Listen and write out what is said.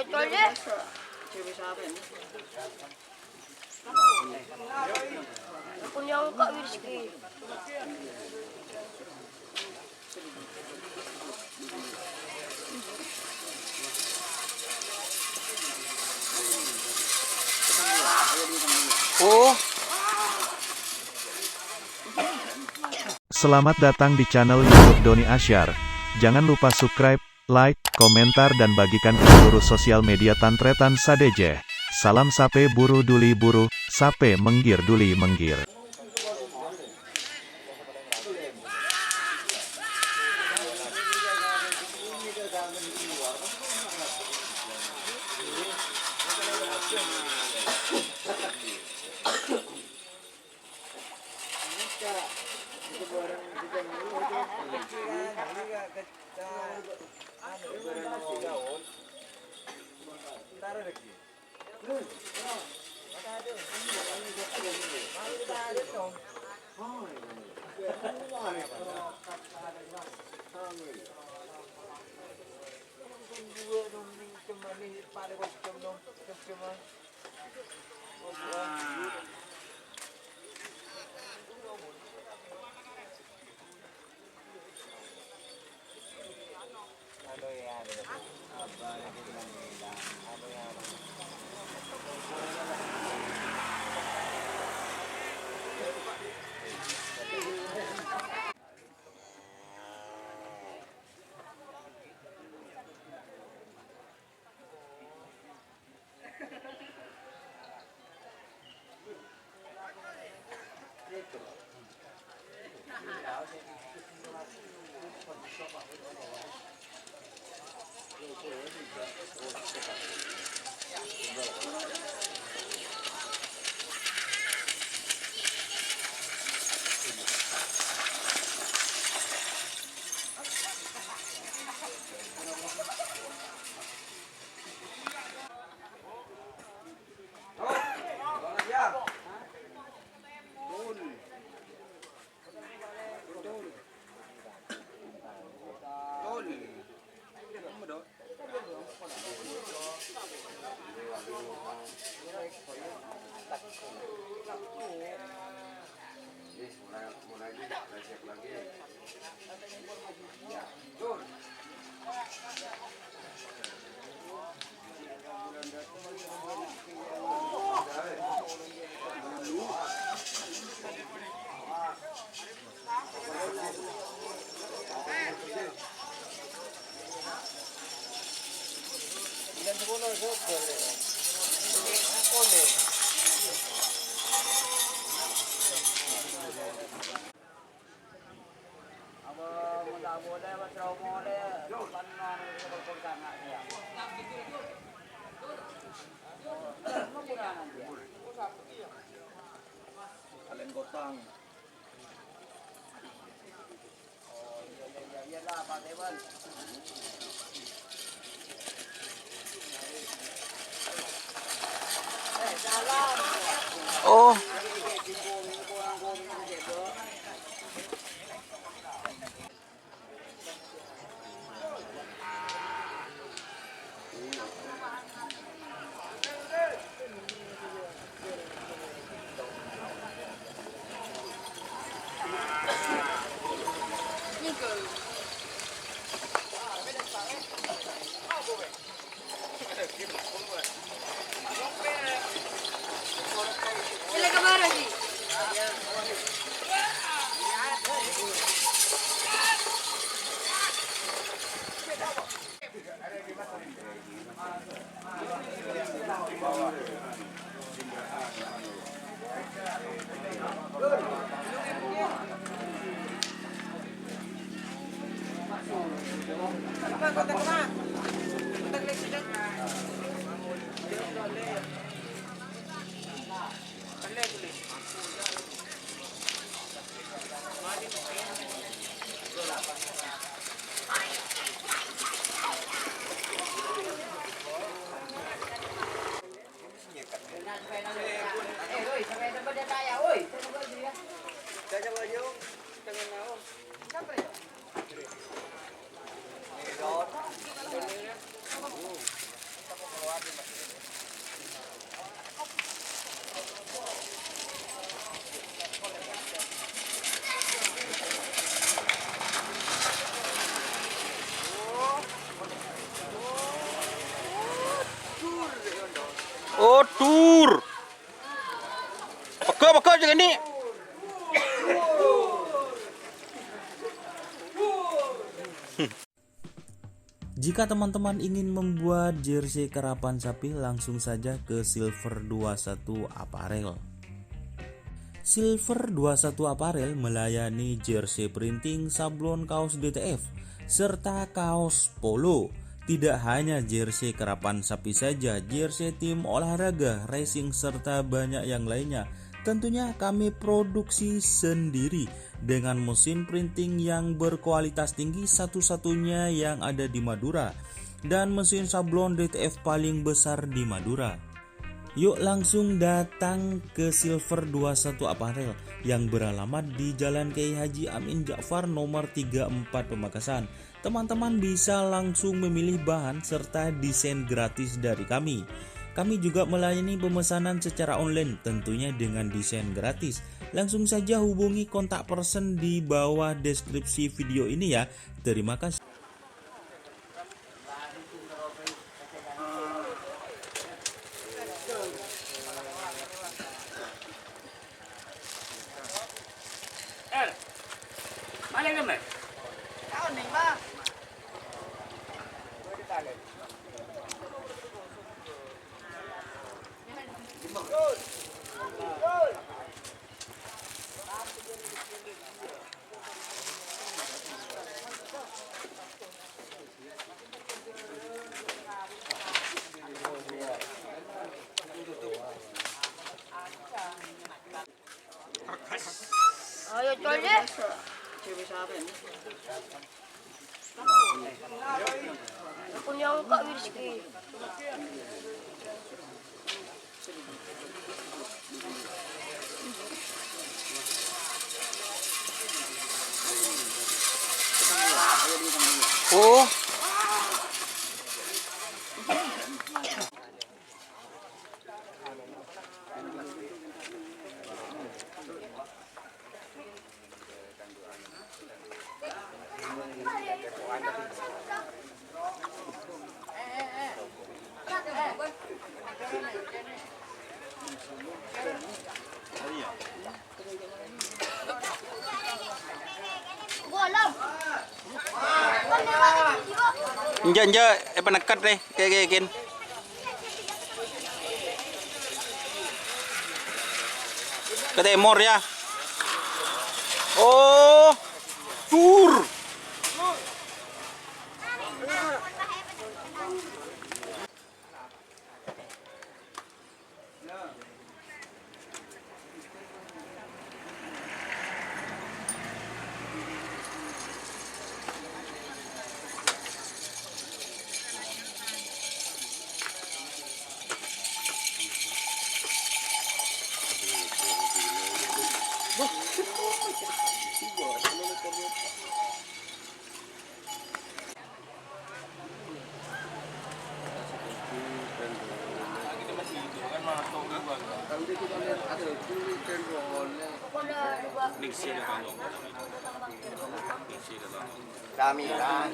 Cocoknya. Aku nyangka Rizky. Oh. Selamat datang di channel YouTube Doni Asyar. Jangan lupa subscribe, like, komentar dan bagikan ke seluruh sosial media Tantretan Sadejeh. Salam sape buru duli buru, sape menggir duli menggir. Gotang. Oh iya lah Pak Dewan. Oh. Sila kabar lagi. Jika teman-teman ingin membuat jersey karapan sapi, langsung saja ke Silver 21 Apparel. Silver 21 Apparel melayani jersey printing, sablon kaos DTF, serta kaos polo. Tidak hanya jersey karapan sapi saja, jersey tim olahraga, racing, serta banyak yang lainnya. Tentunya kami produksi sendiri dengan mesin printing yang berkualitas tinggi, satu-satunya yang ada di Madura, dan mesin sablon DTF paling besar di Madura. Yuk langsung datang ke Silver 21 Apparel yang beralamat di Jalan Kiai Haji Amin Ja'far nomor 34 Pamekasan. Teman-teman bisa langsung memilih bahan serta desain gratis dari kami. Kami juga melayani pemesanan secara online, tentunya dengan desain gratis. Langsung saja hubungi kontak person di bawah deskripsi video ini ya. Terima kasih. Mana yang mana? Kau nih bang. Ayo col deh. Aku nyangka Rizky. Oh. Nja penekat deh kayak gini. Ke timur ya. Oh, tur. Kami kan.